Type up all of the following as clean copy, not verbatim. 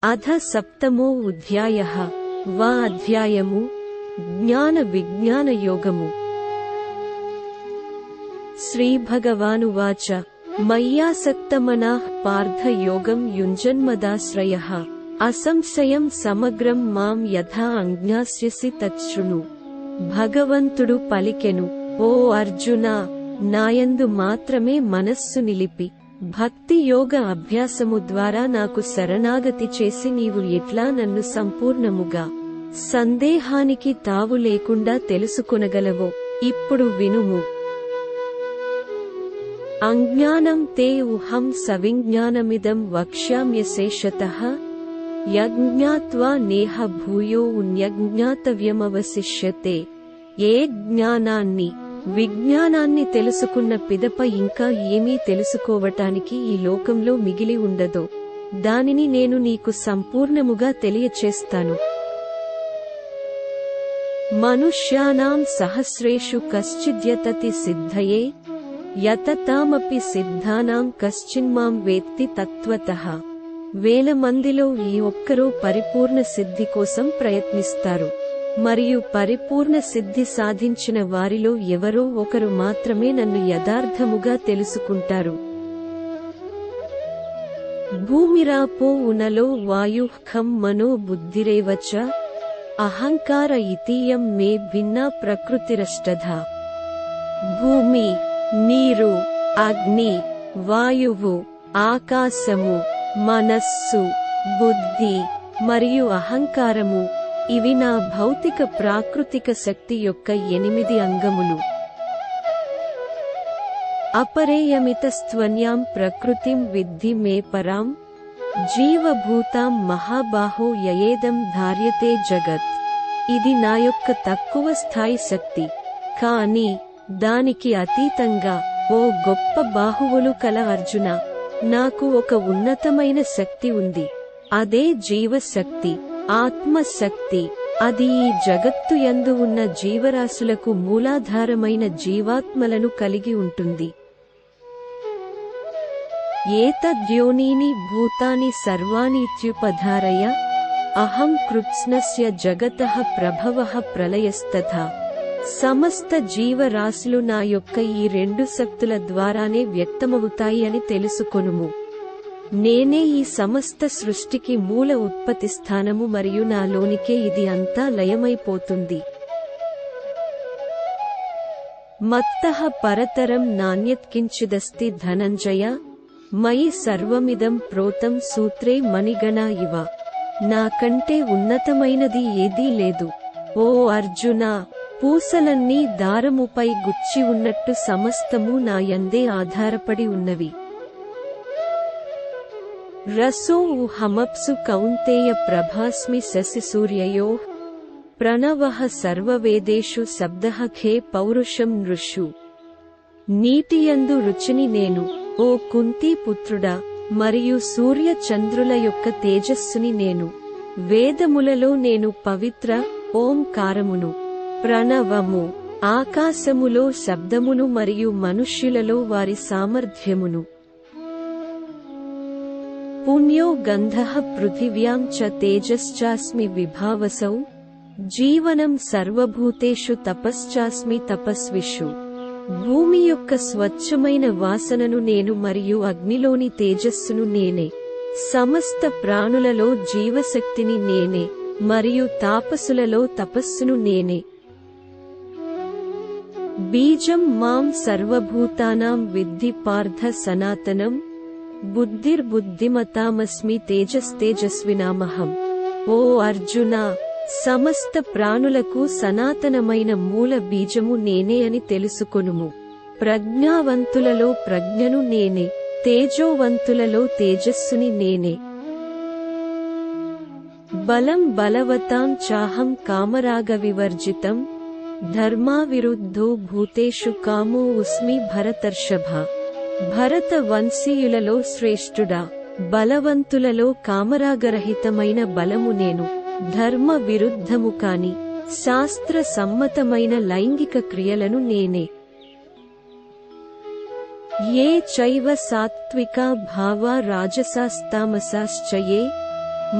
అథ సప్తమో అధ్యాయః వా అధ్యాయము జ్ఞాన విజ్ఞాన యోగము. శ్రీభగవానువాచ మయ్యాసక్తమనః పార్థ యోగం యుంజన్మదాశ్రయః అసంశయం సమగ్రం మాం యథా అజ్ఞాస్యసి తచ్ఛృణు. భగవంతుడు పలికెను, ఓ అర్జునా, నాయందు మాత్రమే మనస్సు నిలిపి భక్తి యోగ అభ్యాసము ద్వారా నాకు శరణాగతి చేసి నీవు ఎట్లా నన్ను సంపూర్ణముగా సందేహానికి తావు లేకుండా తెలుసుకొనగలవో ఇప్పుడు వినుము. అజ్ఞానం తే ఉహం సవిజ్ఞానమిదం వక్ష్యామ్యశేషతః యజ్ఞాత్వా నేహ భూయో అన్యజ్ఞాతవ్యమవశిష్యతే. ఏ జ్ఞానాన్ని విజ్ఞానాన్ని తెలుసుకున్న పిదప ఇంకా ఏమీ తెలుసుకోవటానికి ఈ లోకంలో మిగిలి ఉండదో దానిని నేను నీకు సంపూర్ణముగా తెలియచేస్తాను. మనుష్యానాం సహస్రేషు కశ్చిద్యతతి సిద్ధయే యతతామపి సిద్ధానాం కశ్చిన్మాం వేత్తి తత్వతః. వేల మందిలో ఈ ఒక్కరూ పరిపూర్ణ సిద్ధి కోసం ప్రయత్నిస్తారు, మరియు పరిపూర్ణ సిద్ధి సాధించిన వారిలో ఎవరో ఒకరు మాత్రమే నన్ను యథార్థముగా తెలుసుకుంటారు. భూమిరాపో ఉనలో వాయుః ఖం మనో బుద్ధిరేవచ అహంకార ఇతీయం మే భిన్నా ప్రకృతిరష్టధా. భూమి, నీరు, అగ్ని, వాయువు, ఆకాశము, మనస్సు, బుద్ధి మరియు అహంకారము ఇవి నా భౌతిక ప్రాకృతిక శక్తి యొక్క 8 అంగములు. అపరేయమితస్త్వన్యాం ప్రకృతిం విద్ధి మే పరాం జీవభూతాం మహాబాహో యయేదం ధార్యతే జగత్. ఇది నా యొక్క తక్కువ స్థాయి శక్తి, కానీ దానికి అతీతంగా ఓ గొప్ప బాహువులు కల అర్జున, నాకు ఒక ఉన్నతమైన శక్తి ఉంది. అదే జీవశక్తి, ఆత్మశక్తి. అది ఈ జగత్తు యందు ఉన్న జీవరాశులకు మూలాధారమైన జీవాత్మలను కలిగి ఉంటుంది. ఏతద్యోనీని భూతాని సర్వాణీత్యుపధారయ అహం కృత్స్నస్య జగతః ప్రభవః ప్రళయస్తథా. సమస్త జీవరాశులు నా యొక్క ఈ 2 శక్తుల ద్వారానే వ్యక్తమవుతాయి అని తెలుసుకొనుము. నేనే ఈ సమస్త సృష్టికి మూల ఉత్పత్తి స్థానము మరియు నాలోనికే ఇది అంతా లయమైపోతుంది. మత్తః పరతరం నాన్యత్కించిదస్తి ధనంజయ మయి సర్వమిదం ప్రోతం సూత్రే మణిగణా ఇవ. నాకంటే ఉన్నతమైనది ఏదీ లేదు. ఓ అర్జునా, పూసలన్నీ దారముపై గుచ్చి ఉన్నట్టు సమస్తము నా యందే ఆధారపడి ఉన్నవి. రసో హమప్సు కౌంతేయ ప్రభాస్మి శశి సూర్యయోః ప్రణవః సర్వవేదేషు శబ్దః ఖే పౌరుషం నృషు. నీటియందు రుచిని నేను, ఓ కుంతీ పుత్రుడా, మరియు సూర్య చంద్రుల యొక్క తేజస్సుని నేను. వేదములలో నేను పవిత్ర ఓంకారమును, ప్రణవము, ఆకాశములో శబ్దమును మరియు మనుష్యులలో వారి సామర్థ్యమును. పుణ్యో గంధః పృథివ్యాం చ తేజశ్చాస్మి విభావసౌ జీవనం సర్వభూతేషు తపశ్చాస్మి తపస్విషు. భూమి యొక్క స్వచ్ఛమైన వాసనను నేను మరియు అగ్నిలోని తేజస్సును నేనే. సమస్త ప్రాణులలో జీవశక్తిని నేనే మరియు తాపసులలో తపస్సును నేనే. బీజం మాం సర్వభూతానాం విద్ధి పార్థ సనాతనం బుద్ధిర్బుద్ధిమతామస్మి తేజస్తేజస్వినామహం. ఓ అర్జునా, సమస్త ప్రాణులకు సనాతనమైన మూల బీజము నేనే అని తెలుసుకొనుము. ప్రజ్ఞావంతులలో ప్రజ్ఞను నేనే, తేజోవంతులలో తేజస్సుని నేనే. బలం బలవతాం చాహం కామరాగ వివర్జితం ధర్మావిరుద్ధో భూతేషు కామో ఉస్మి భరతర్షభ. భరత వంశీయులలో శ్రేష్ఠుడా, బలవంతులలో కామరాగరహితమైన బలము నేను. ధర్మ విరుద్ధము కాని శాస్త్ర సమ్మతమైన లైంగిక క్రియలను నేనే. ఏ చైవ సాత్వికా భావా రాజసాస్తామసాశ్చయే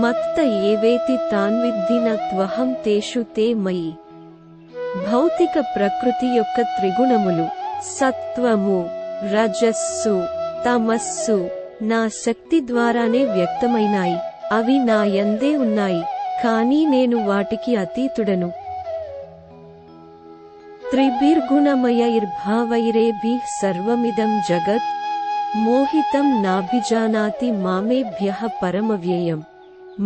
మత్త ఏవేతి తాన్విద్ధి న త్వహం తేషు తే మయి. భౌతిక ప్రకృతి యొక్క త్రిగుణములు సత్వము, రజస్సు, తమస్సు నా శక్తి ద్వారానే వ్యక్తమైనాయి. అవి నా యందే ఉన్నాయి, కానీ నేను వాటికి అతీతుడను. త్రిభిర్గుణమయైర్భావైరేభిః సర్వమిదం జగత్ మోహితం నాభిజానాతి మామేభ్యః పరమవ్యయం.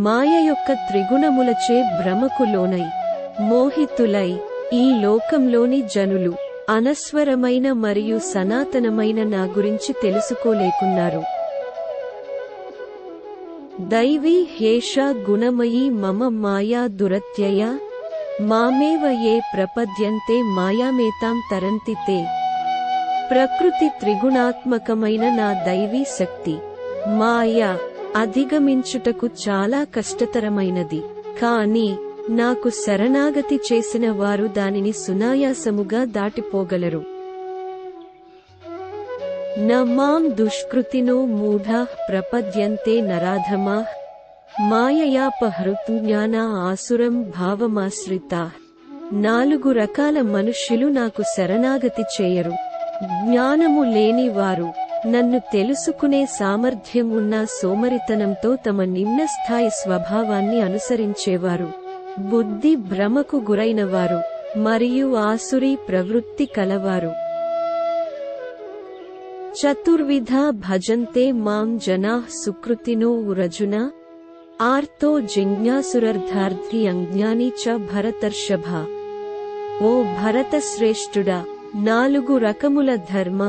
మాయ యొక్క త్రిగుణములచే భ్రమకు లోనై మోహితులై ఈ లోకంలోని జనులు అనస్వరమైన మరియు సనాతనమైన నా గురించి తెలుసుకోలేకున్నారు. దైవీ హేషా గుణమయీ మమ మాయా దురత్యయ మామేవ ఏ ప్రపద్యంతే మాయామేతాం తరంతి తే. ప్రకృతి త్రిగుణాత్మకమైన నా దైవీ శక్తి మాయ అధిగమించుటకు చాలా కష్టతరమైనది, కానీ నాకు శరణాగతి చేసిన వారు దానిని సునాయాసముగా దాటిపోగలరు. న మాం దుష్కృతినో మూఢాః ప్రపద్యంతే నరాధమాః మాయయాపహృతు జ్ఞానా ఆసురం భావమాశ్రితాః. 4 రకాల మనుష్యులు నాకు శరణాగతి చేయరు. జ్ఞానము లేని వారు, నన్ను తెలుసుకునే సామర్థ్యం ఉన్న సోమరితనంతో తమ నిమ్నస్థాయి స్వభావాన్ని అనుసరించేవారు, బుద్ధి భ్రమకు గురైనవారు మరియు ఆసురీ ప్రవృత్తి కలవారు. చతుర్విధా భజంతే మాం జనాః సుకృతినో రజున ఆర్తో జిజ్ఞాసురర్థార్థి అజ్ఞాని చ భరతర్షభ. ఓ భరతశ్రేష్ఠుడా, 4 రకముల ధర్మ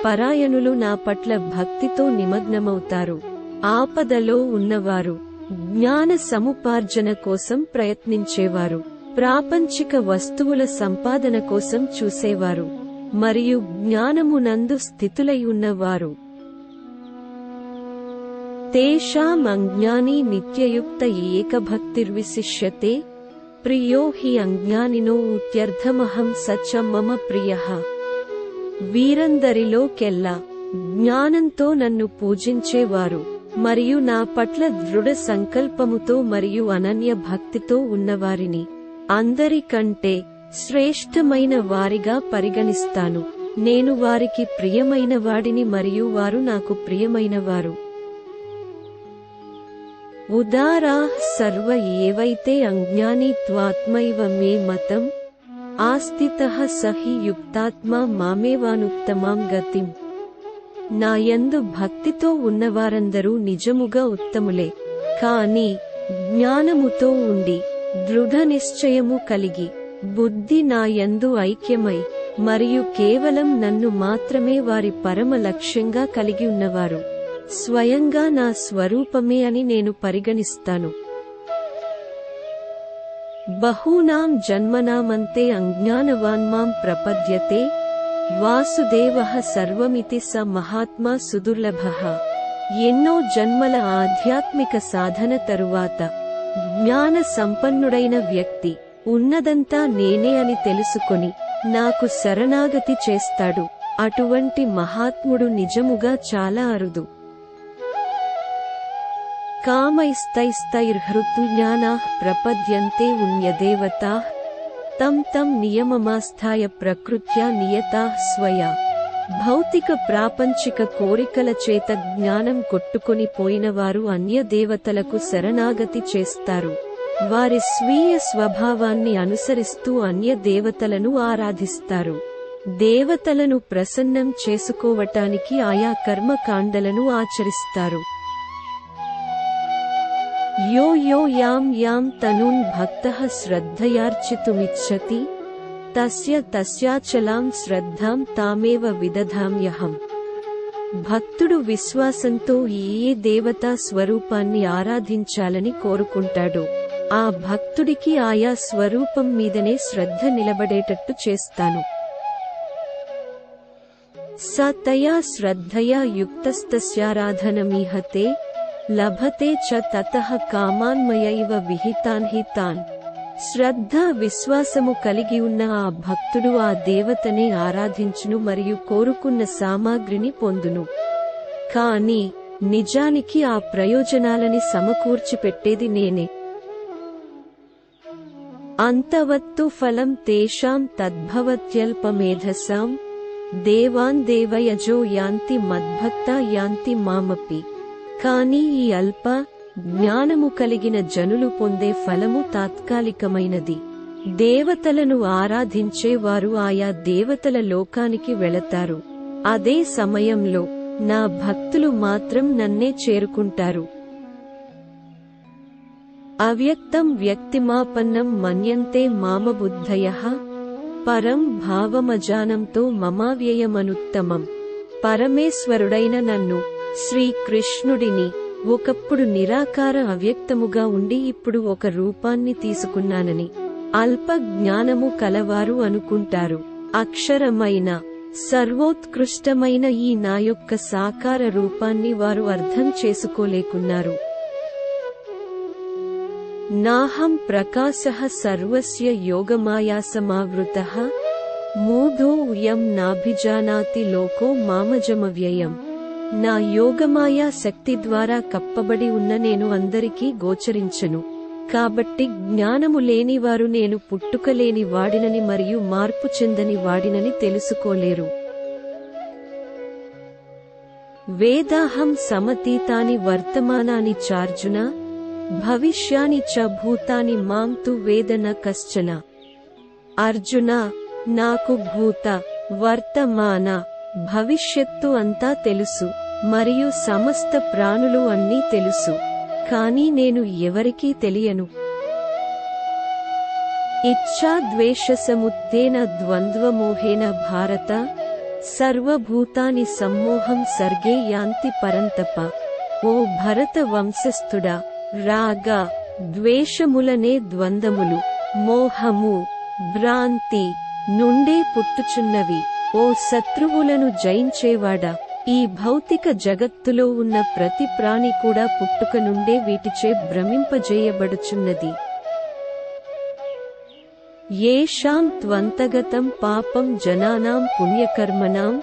పరాయణులు నా పట్ల భక్తితో నిమగ్నమవుతారు. ఆపదలో ఉన్నవారు, జ్ఞాన సముపార్జన కోసం ప్రయత్నించేవారు, ప్రాపంచిక వస్తువుల సంపాదన కోసం చూసేవారు మరియు జ్ఞానమునందు స్థితులై ఉన్నవారు. తేషాం అజ్ఞానీ నిత్యయుక్త ఏకభక్తిర్విశిష్యతే ప్రియో హి అజ్ఞానినో ఉత్యర్థమహం సచ మమ ప్రియః. వీరందరిలోకెల్లా జ్ఞానంతో నన్ను పూజించేవారు మరియు నా పట్ల దృఢ సంకల్పముతో మరియు అనన్య భక్తితో ఉన్నవారిని అందరికంటే శ్రేష్టమైన వారిగా పరిగణిస్తాను. నేను వారికి ప్రియమైన వాడిని మరియు వారు నాకు ప్రియమైనవారు. ఉదారాః సర్వ ఏవైతే అజ్ఞానీ త్వాత్మైవ మే మతం ఆస్థితః సహి యుక్తాత్మా మామేవానుత్తమాం గతిం. నా యందు భక్తితో ఉన్నవారందరూ నిజముగా ఉత్తములే, కానీ జ్ఞానముతో ఉండి దృఢ నిశ్చయము కలిగి బుద్ధి నా యందు ఐక్యమై మరియు కేవలం నన్ను మాత్రమే వారి పరమ లక్ష్యంగా కలిగి ఉన్నవారు స్వయంగా నా స్వరూపమే అని నేను పరిగణిస్తాను. బహూనాం జన్మనామంతే అజ్ఞానవాన్ మాం ప్రపద్యతే వాసుదేవః సర్వమితి స మహాత్మా సుదుర్లభః. ఎన్నో జన్మల ఆధ్యాత్మిక సాధన తరువాత జ్ఞాన సంపన్నుడైన వ్యక్తి ఉన్నదంతా నేనే అని తెలుసుకొని నాకు శరణాగతి చేస్తాడు. అటువంటి మహాత్ముడు నిజముగా చాలా అరుదు. కామైస్తైస్తైర్హృతుజ్ఞానాః ప్రపద్యంతే ఉన్యదేవతాః తం తం నియమమాస్థాయ ప్రకృత్యా నియతాః స్వయా. భౌతిక ప్రాపంచిక కోరికల చేత జ్ఞానం కొట్టుకొని పోయినవారు అన్య దేవతలకు శరణాగతి చేస్తారు. వారి స్వీయ స్వభావాన్ని అనుసరిస్తూ అన్య దేవతలను ఆరాధిస్తారు. దేవతలను ప్రసన్నం చేసుకోవటానికి ఆయా కర్మకాండలను ఆచరిస్తారు. యో యో యాం యాం తనూన్ భక్తః శ్రద్ధయార్చితుమిచ్చతి తస్య తస్యాచలాం శ్రద్ధాం తామేవ విదధామ్యహం. భక్తుడు విశ్వాసంతో ఏ దేవతా స్వరూపాన్ని ఆరాధించాలని కోరుకుంటాడో ఆ భక్తుడికి ఆయా స్వరూపం మీదనే శ్రద్ధ నిలబడేటట్టు చేస్తాను. స తయా శ్రద్ధయా యుక్తస్తస్యారాధనమీహతే లభతే చ తతః కామాన్మయైవ విహితాన్ హితాన్. శ్రద్ధ విశ్వాసము కలిగి ఉన్న ఆ భక్తుడు ఆ దేవతనే ఆరాధించును మరియు కోరుకున్న సామాగ్రిని పొందును. కాని నిజానికి ఆ ప్రయోజనాలని సమకూర్చిపెట్టేది నేనే. అంతవత్తు ఫలం తేషాం తద్భవత్యల్పమేధసాం దేవాన్ దేవయజో యాంతి మద్భక్తా యాంతి మామపి. కాని ఈ అల్ప జ్ఞానము కలిగిన జనులు పొందే ఫలము తాత్కాలికమైనది. దేవతలను ఆరాధించే వారు ఆయా దేవతల లోకానికి వెళతారు. అదే సమయంలో నా భక్తులు మాత్రం నన్నే చేరుకుంటారు. అవ్యక్తం వ్యక్తిమాపన్నం మన్యంతే మామబుద్ధయః పరం భావమజానంతో మమావ్యయమనుత్తమం. పరమేశ్వరుడైన నన్ను, శ్రీకృష్ణుడిని ఒకప్పుడు నిరాకార అవ్యక్తముగా ఉండి ఇప్పుడు ఒక రూపాన్ని తీసుకున్నానని అల్ప జ్ఞానము కలవారు అనుకుంటారు. అక్షరమైన సర్వోత్కృష్టమైన ఈ నా యొక్క సాకార రూపాన్ని వారు అర్థం చేసుకోలేకున్నారు. నాహం ప్రకాశః సర్వస్య యోగమాయాసమావృతః మూఢో యం నాభిజానాతి లోకో మామజమవ్యయం. నా యోగమాయా శక్తి ద్వారా కప్పబడి ఉన్న నేను అందరికీ గోచరించను. కాబట్టి జ్ఞానము లేనివారు నేను పుట్టుకలేని వాడినని మరియు మార్పు చెందని వాడినని తెలుసుకోలేరు. వేదాహం సమతీతాని వర్తమానాని చార్జున భవిష్యాని చ భూతాని మాం తు వేద న కశ్చన. అర్జున, నాకు భూత, వర్తమాన, భవిష్యత్తు అంతా తెలుసు మరియు సమస్త ప్రాణులు అన్నీ తెలుసు, కానీ నేను ఎవరికీ తెలియను. ఇచ్ఛా ద్వేషసముత్తేన ద్వంద్వమోహేన భారత సర్వభూతాని సమ్మోహం సర్గే యాంతి పరంతప. ఓ భరత వంశస్థుడా, రాగ ద్వేషములనే ద్వంద్వములు, మోహము, భ్రాంతి నుండే పుట్టుచున్నవి. ఓ శత్రువులను జయించేవాడా, ఈ భౌతిక జగత్తులో ఉన్న ప్రతి ప్రాణి కూడా పుట్టుక నుండే వీటిచే భ్రమింపజేయబడుచున్నది. యేషాం త్వంతగతం పాపం జనానాం పుణ్యకర్మణాం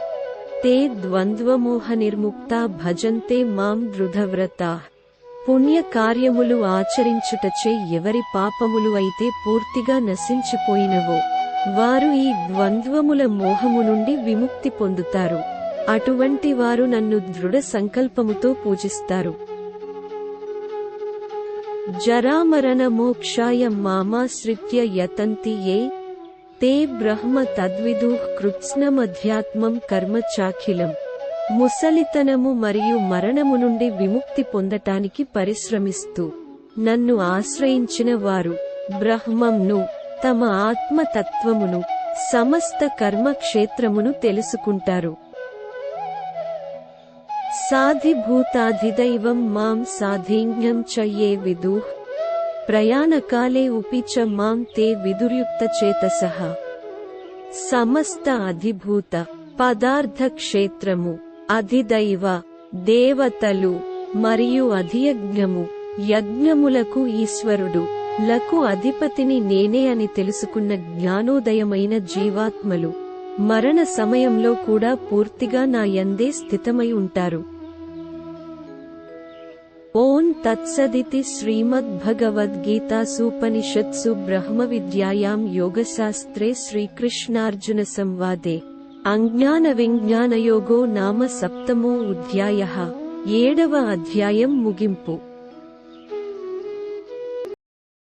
తే ద్వంద్వమోహనిర్ముక్తా భజంతే మాం దృఢవ్రతాః. పుణ్యకార్యములు ఆచరించుటచే ఎవరి పాపములు అయితే పూర్తిగా నశించిపోయినవో వారు ఈ ద్వంద్వముల మోహము నుండి విముక్తి పొందుతారు. అటువంటి వారు నన్ను దృఢ సంకల్పముతో పూజిస్తారు. జరామరణ మోక్షాయ మామాశ్రిత్య యతంతి యే తే బ్రహ్మ తద్విదుః కృత్స్నమధ్యాత్మం కర్మ చాఖిలం. ముసలితనము మరియు మరణము నుండి విముక్తి పొందటానికి పరిశ్రమిస్తూ నన్ను ఆశ్రయించిన వారు బ్రహ్మంను, తమ ఆత్మతత్వమును, సమస్త కర్మక్షేత్రమును తెలుసుకుంటారు. సాధిభూతాధిదైవం మాం సాధిజ్ఞం చ యే విదుః ప్రయాణకాలే ఉపి చ మాం తే విదుర్యుక్తచేతసః. సమస్త అధిభూత పదార్థ క్షేత్రము, అధిదైవ దేవతలు మరియు అధియజ్ఞము యజ్ఞములకు ఈశ్వరుడు లకు అధిపతిని నేనే అని తెలుసుకున్న జ్ఞానోదయమైన జీవాత్మలు మరణ సమయంలో కూడా పూర్తిగా నా యందే స్థితమై ఉంటారు. ఓం తత్సదితి శ్రీమద్భగవద్గీతాసూపనిషత్సు బ్రహ్మవిద్యాయాం యోగశాస్త్రే శ్రీకృష్ణార్జున సంవాదే అజ్ఞాన విజ్ఞానయోగో నామ సప్తమో అధ్యాయః. 7వ అధ్యాయం ముగింపు.